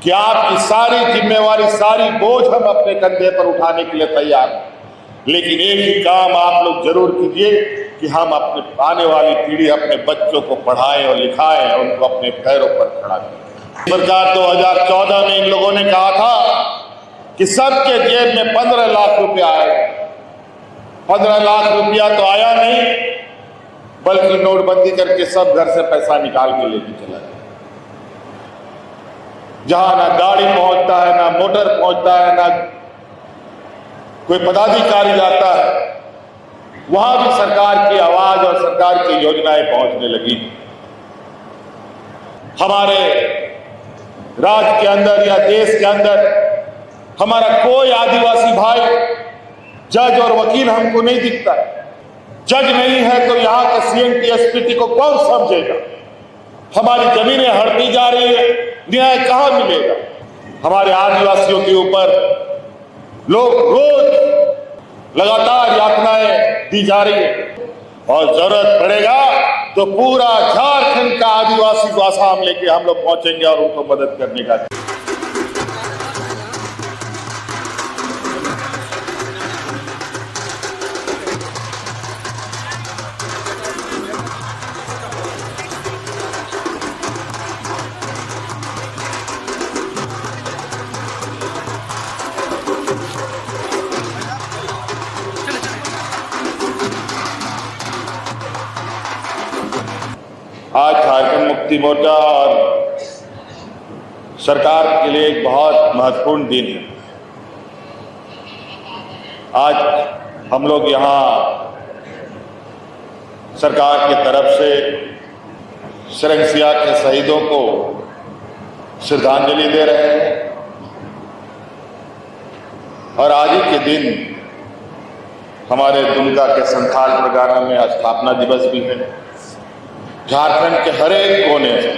कि आपकी सारी जिम्मेवारी, सारी बोझ हम अपने कंधे पर उठाने के लिए तैयार हैं, लेकिन एक ही काम आप लोग जरूर कीजिए कि हम अपने आने वाली पीढ़ी, अपने बच्चों को पढ़ाएं और लिखाएं और उनको अपने पैरों पर खड़ा करें। सरकार 2014 में इन लोगों ने कहा था कि सबके जेब में 15 लाख रुपया आएगा। 15 लाख रुपया तो आया नहीं, बल्कि नोटबंदी करके सब घर से पैसा निकाल के लेके चला गया। जहां ना गाड़ी पहुंचता है, ना मोटर पहुंचता है, ना कोई पदाधिकारी जाता है, वहां भी सरकार की आवाज और सरकार की योजनाएं पहुंचने लगी। हमारे राज्य के अंदर या देश के अंदर हमारा कोई आदिवासी भाई जज और वकील हमको नहीं दिखता। जज नहीं है तो यहाँ के सीएम एसपीटी को कौन समझेगा? हमारी जमीनें हड़पी जा रही है, न्याय कहां मिलेगा? हमारे आदिवासियों के ऊपर लोग रोज लगातार यातनाएं दी जा रही है और जरूरत पड़ेगा तो पूरा झारखंड का आदिवासी को आसाम लेके हम लोग पहुंचेंगे और उनको मदद करने का। आज झारखंड मुक्ति मोर्चा और सरकार के लिए एक बहुत महत्वपूर्ण दिन है। आज हम लोग यहाँ सरकार की तरफ से सरंगसिया के शहीदों को श्रद्धांजलि दे रहे हैं और आज ही के दिन हमारे दुमका के संथाल परगना में स्थापना दिवस भी है। झारखंड के हर एक कोने से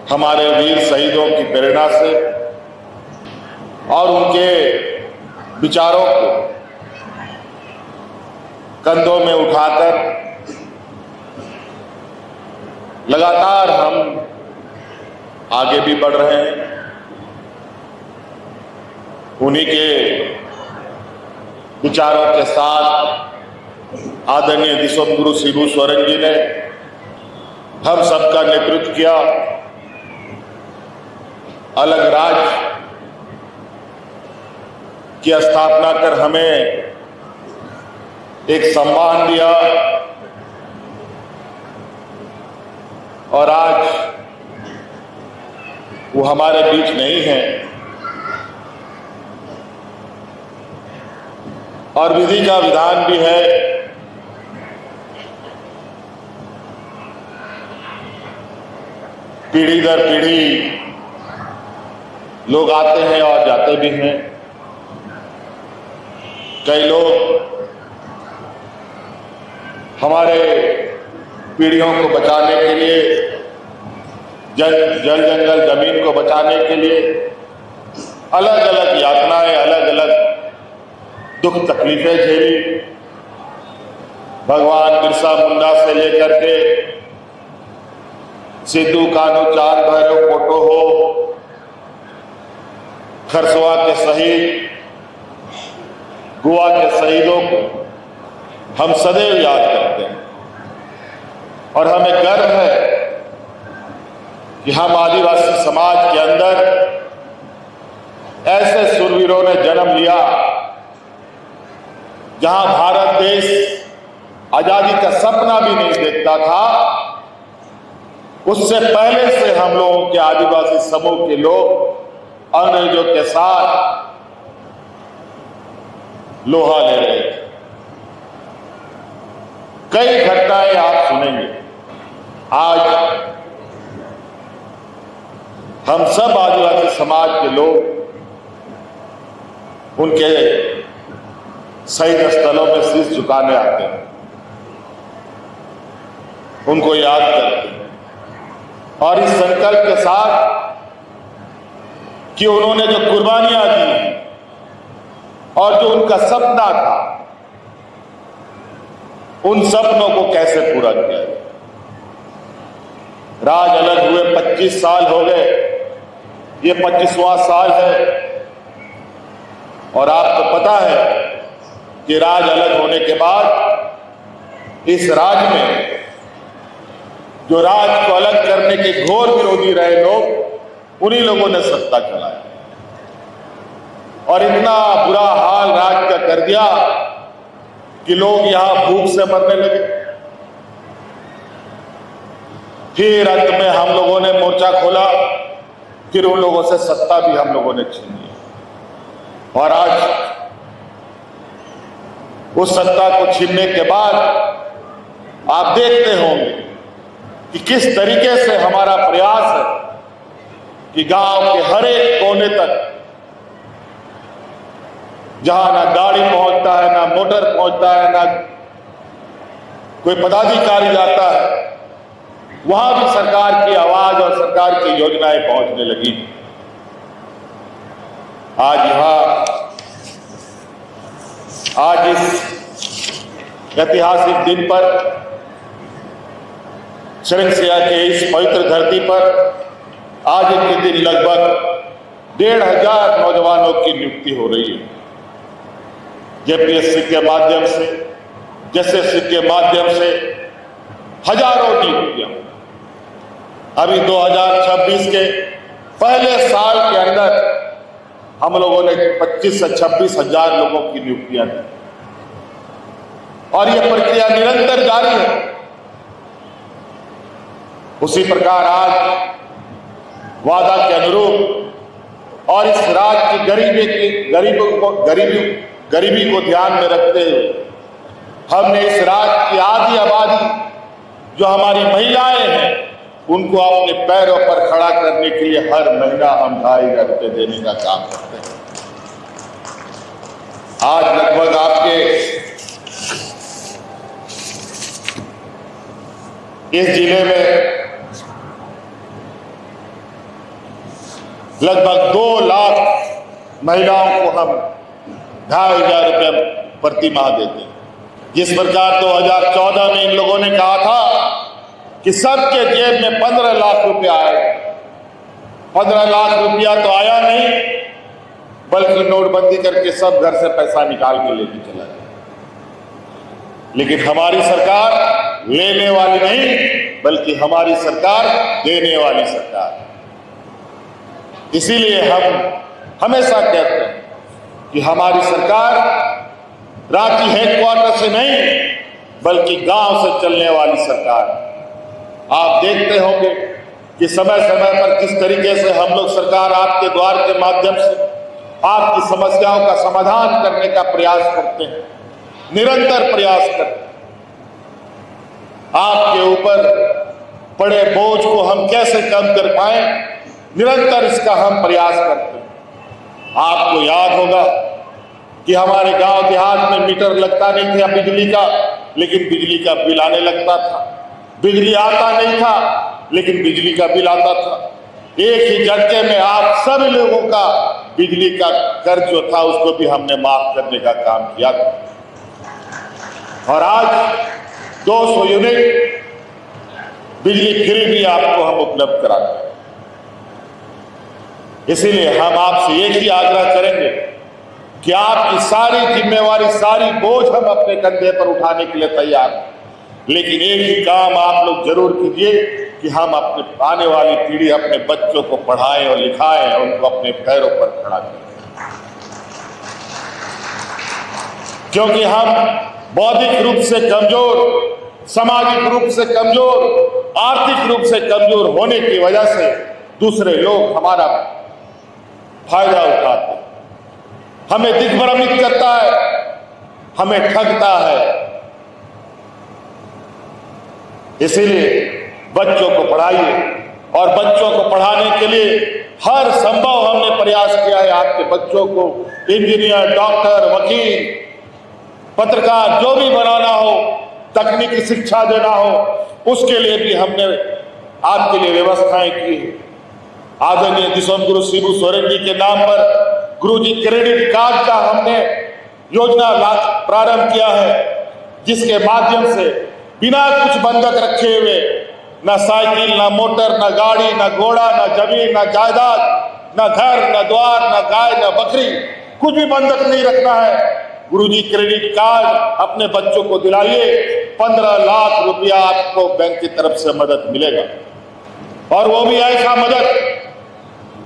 हमारे वीर शहीदों की प्रेरणा से और उनके विचारों को कंधों में उठाकर लगातार हम आगे भी बढ़ रहे हैं। उन्हीं के विचारों के साथ आदरणीय विश्वगुरु शिबू सोरेन जी ने हम सबका नेतृत्व किया। अलग राज्य की स्थापना कर हमें एक सम्मान दिया और आज वो हमारे बीच नहीं है और विधि का विधान भी है। पीढ़ी दर पीढ़ी लोग आते हैं और जाते भी हैं। कई लोग हमारे पीढ़ियों को बचाने के लिए, जल जंगल जमीन को बचाने के लिए अलग अलग यातनाएं, अलग अलग दुख तकलीफें झेली। भगवान बिरसा मुंडा से लेकर के सिद्धू कान्हू चांद भैरव फोटो हो, खरसवा के शहीद, गोवा के शहीदों को हम सदैव याद करते हैं और हमें गर्व है कि हम आदिवासी समाज के अंदर ऐसे शूरवीरों ने जन्म लिया जहां भारत देश आजादी का सपना भी नहीं देखता था। उससे पहले से हम लोगों के आदिवासी समूह के लोग अंग्रेजों के साथ लोहा ले रहे थे। कई घटनाएं आप सुनेंगे। आज हम सब आदिवासी समाज के लोग उनके शहीद स्थलों में शीश झुकाने आते हैं, उनको याद करते हैं और इस संकल्प के साथ कि उन्होंने जो कुर्बानियां दी और जो उनका सपना था, उन सपनों को कैसे पूरा किया। राज अलग हुए 25 साल हो गए, ये 25वां साल है और आपको पता है कि राज्य अलग होने के बाद इस राज्य में जो राज्य को अलग करने के घोर विरोधी रहे लोग, उन्हीं लोगों ने सत्ता चलाई और इतना बुरा हाल राज्य का कर दिया कि लोग यहां भूख से मरने लगे। फिर अंत में हम लोगों ने मोर्चा खोला, फिर उन लोगों से सत्ता भी हम लोगों ने छीन ली और आज उस सत्ता को छीनने के बाद आप देखते होंगे कि किस तरीके से हमारा प्रयास है कि गांव के हर एक कोने तक, जहां ना गाड़ी पहुंचता है, ना मोटर पहुंचता है, ना कोई पदाधिकारी जाता है, वहां भी सरकार की आवाज और सरकार की योजनाएं पहुंचने लगी। आज इस ऐतिहासिक दिन पर, शरणसिया के इस पवित्र धरती पर आज के दिन लगभग 1,500 नौजवानों की नियुक्ति हो रही है। जेपीएससी के माध्यम से, एसएससी के माध्यम से हजारों नियुक्तियां। अभी 2026 के पहले साल के अंदर हम लोगों ने 25 से 26 हजार लोगों की नियुक्तियां दी और यह प्रक्रिया निरंतर जारी है। उसी प्रकार आज वादा के अनुरूप और इस राज्य की गरीबी को ध्यान में रखते हुए हमने इस राज्य की आधी आबादी जो हमारी महिलाएं हैं, उनको अपने पैरों पर खड़ा करने के लिए हर महीना हम 2,500 रुपये देने का काम करते हैं। आज लगभग आपके इस जिले में लगभग 2 लाख महिलाओं को हम 2,500 रुपये प्रति माह देते हैं। जिस प्रकार 2014 में इन लोगों ने कहा था कि सबके जेब में 15 लाख रुपया आएगा, 15 लाख रुपया तो आया नहीं, बल्कि नोटबंदी करके सब घर से पैसा निकाल के लेके चला गया। लेकिन हमारी सरकार लेने वाली नहीं, बल्कि हमारी सरकार देने वाली सरकार। इसीलिए हम हमेशा कहते हैं कि हमारी सरकार रांची हेडक्वार्टर से नहीं, बल्कि गांव से चलने वाली सरकार। आप देखते होंगे कि समय समय पर किस तरीके से हम लोग सरकार आपके द्वार के माध्यम से आपकी समस्याओं का समाधान करने का प्रयास करते हैं, निरंतर प्रयास करते हैं। आपके ऊपर पड़े बोझ को हम कैसे कम कर पाए, निरंतर इसका हम प्रयास करते हैं। आपको याद होगा कि हमारे गांव देहात में मीटर लगता नहीं था बिजली का, लेकिन बिजली का बिल आने लगता था। बिजली आता नहीं था, लेकिन बिजली का बिल आता था। एक ही झटके में आप सभी लोगों का बिजली का कर्ज जो था उसको भी हमने माफ करने का काम किया और आज 200 यूनिट बिजली फ्री भी आपको हम उपलब्ध कराते हैं। इसीलिए हम आपसे एक ही आग्रह करेंगे कि आपकी सारी जिम्मेवारी, सारी बोझ हम अपने कंधे पर उठाने के लिए तैयार हैं, लेकिन एक ही काम आप लोग जरूर कीजिए कि हम अपने आने वाली पीढ़ी, अपने बच्चों को पढ़ाएं और लिखाएं और उनको अपने पैरों पर खड़ा करें। क्योंकि हम बौद्धिक रूप से कमजोर, सामाजिक रूप से कमजोर, आर्थिक रूप से कमजोर होने की वजह से दूसरे लोग हमारा फायदा उठाते हैं, हमें दिग्भ्रमित करता है, हमें ठगता है। इसीलिए बच्चों को पढ़ाइए और बच्चों को पढ़ाने के लिए हर संभव हमने प्रयास किया है। आपके बच्चों को इंजीनियर, डॉक्टर, वकील, पत्रकार जो भी बनाना हो, तकनीकी शिक्षा देना हो, उसके लिए भी हमने आपके लिए व्यवस्थाएं की है। आदरणीय दिसोम गुरु शिबू सोरेन जी के नाम पर गुरुजी क्रेडिट कार्ड का हमने योजना प्रारंभ किया है, जिसके माध्यम से बिना कुछ बंधक रखे हुए, ना साइकिल, ना मोटर, ना गाड़ी, ना घोड़ा, ना जमीन, ना जायदाद, न घर, न द्वार, न गाय, न बकरी, कुछ भी बंधक नहीं रखना है। गुरुजी क्रेडिट कार्ड अपने बच्चों को दिलाइए, 15 लाख रुपया आपको बैंक की तरफ से मदद मिलेगा। और वो भी ऐसा मदद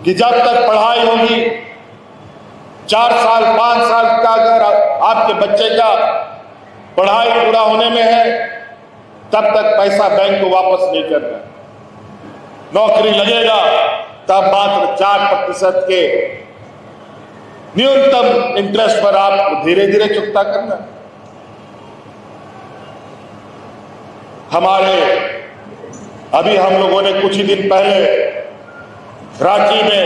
कि जब तक पढ़ाई होगी, 4 साल 5 साल का अगर आपके बच्चे का पढ़ाई पूरा होने में है, तब तक पैसा बैंक को वापस नहीं करना। नौकरी लगेगा तब मात्र 4% के न्यूनतम इंटरेस्ट पर आपको धीरे धीरे चुकता करना। अभी हम लोगों ने कुछ ही दिन पहले रांची में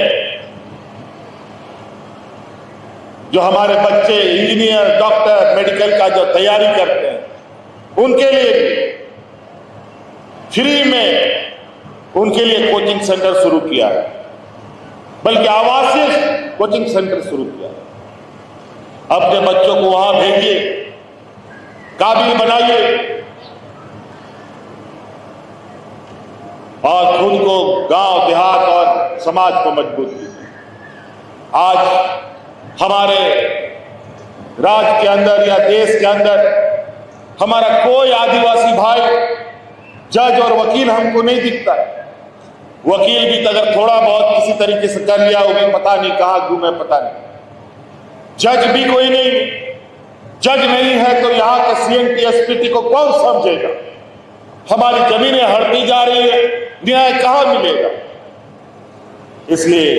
जो हमारे बच्चे इंजीनियर, डॉक्टर, मेडिकल का जो तैयारी करते हैं, उनके लिए भी फ्री में उनके लिए कोचिंग सेंटर शुरू किया है, बल्कि आवासीय कोचिंग सेंटर शुरू किया है। अपने बच्चों को वहां भेजिए, काबिल बनाइए और खुद को गांव, देहात और समाज को मजबूत कीजिए। आज हमारे राज्य के अंदर या देश के अंदर हमारा कोई आदिवासी भाई जज और वकील हमको नहीं दिखता है। वकील भी अगर थोड़ा बहुत किसी तरीके से कर लिया, वो भी पता नहीं कहां घूमे, पता नहीं। जज भी कोई नहीं, जज नहीं है तो यहां के CMT SPT को कौन समझेगा? हमारी जमीनें हड़पी जा रही है, न्याय कहां मिलेगा? इसलिए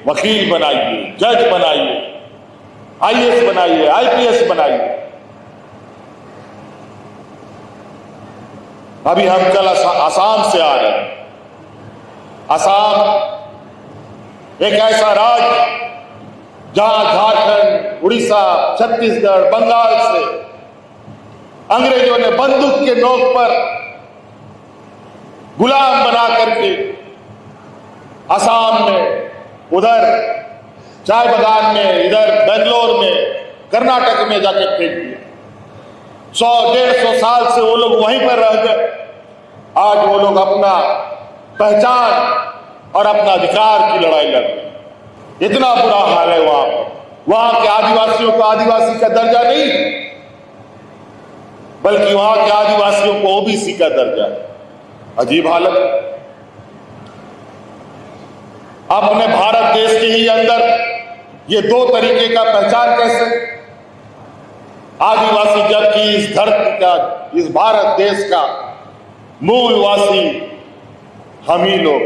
वकील बनाइए, जज बनाइए, IAS बनाइए, IPS बनाइए। अभी हम कल असम से आ रहे हैं। असम एक ऐसा राज्य जहां झारखंड, उड़ीसा, छत्तीसगढ़, बंगाल से अंग्रेजों ने बंदूक के नोक पर गुलाम बना करके असम में, उधर चाय बागान में, इधर बेंगलोर में, कर्नाटक में जाके फेंक दिया। 100-150 साल से वो लोग वहीं पर रह गए। आज वो लोग अपना पहचान और अपना अधिकार की लड़ाई लड़ रहे हैं। इतना बुरा हाल है वहां पर। वहां के आदिवासियों को आदिवासी का दर्जा नहीं, बल्कि वहां के आदिवासियों को OBC का दर्जा है। अजीब हालत। अपने भारत देश के ही अंदर ये 2 तरीके का पहचान कैसे? आदिवासी जबकि इस धरती का, इस भारत देश का मूलवासी हम ही लोग।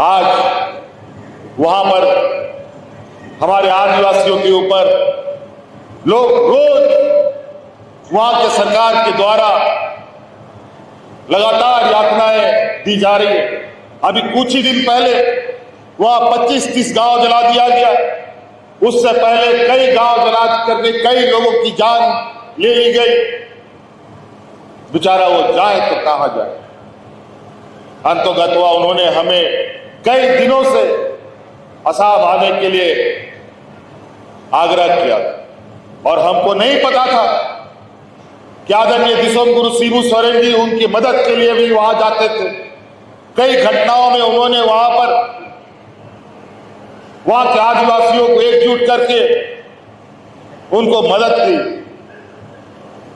आज वहां पर हमारे आदिवासियों के ऊपर लोग रोज वहां के सरकार के द्वारा लगातार यातनाएं दी जा रही है। अभी कुछ ही दिन पहले वहां 25-30 गांव जला दिया गया। उससे पहले कई गांव जला करके कई लोगों की जान ले ली गई। बेचारा वो जाए तो कहां जाए? अंतोगत्वा उन्होंने हमें कई दिनों से असम आने के लिए आग्रह किया और हमको नहीं पता था कि आदरणीय दिसोम गुरु शिबू सोरेन जी उनकी मदद के लिए भी वहां जाते थे। कई घटनाओं में उन्होंने वहां के आदिवासियों को एकजुट करके उनको मदद की।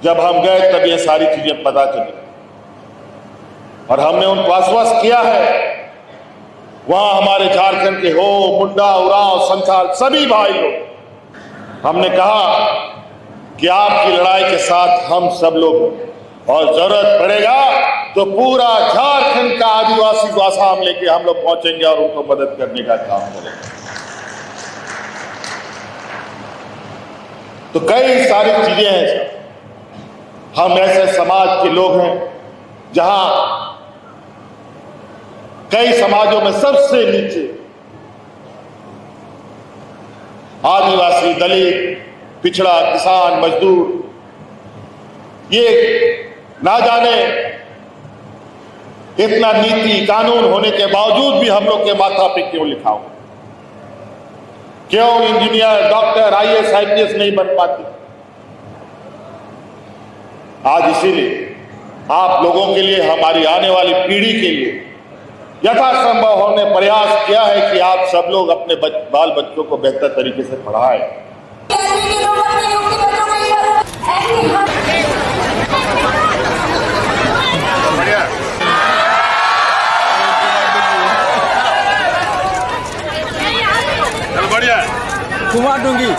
जब हम गए तब ये सारी चीजें पता चली और हमने उनको आश्वस्त किया है। वहां हमारे झारखंड के हो, मुंडा, उरांव, संथाल सभी भाई लोग, हमने कहा कि आपकी लड़ाई के साथ हम सब लोग, और जरूरत पड़ेगा तो पूरा झारखंड का आदिवासी को आसाम लेके हम लोग पहुंचेंगे और उनको मदद करने का काम करेंगे। तो कई सारी चीजें हैं। हम ऐसे समाज के लोग हैं जहां कई समाजों में सबसे नीचे आदिवासी, दलित, पिछड़ा, किसान, मजदूर, ये ना जाने इतना नीति कानून होने के बावजूद भी हम लोग के माथा पे क्यों लिखा हो? क्यों इंजीनियर, डॉक्टर, IAS, IPS नहीं बन पाते? आज इसीलिए आप लोगों के लिए, हमारी आने वाली पीढ़ी के लिए यथासंभव हमने प्रयास किया है कि आप सब लोग अपने बाल बच्चों को बेहतर तरीके से पढ़ाएं। बढ़िया कुमार डूंगी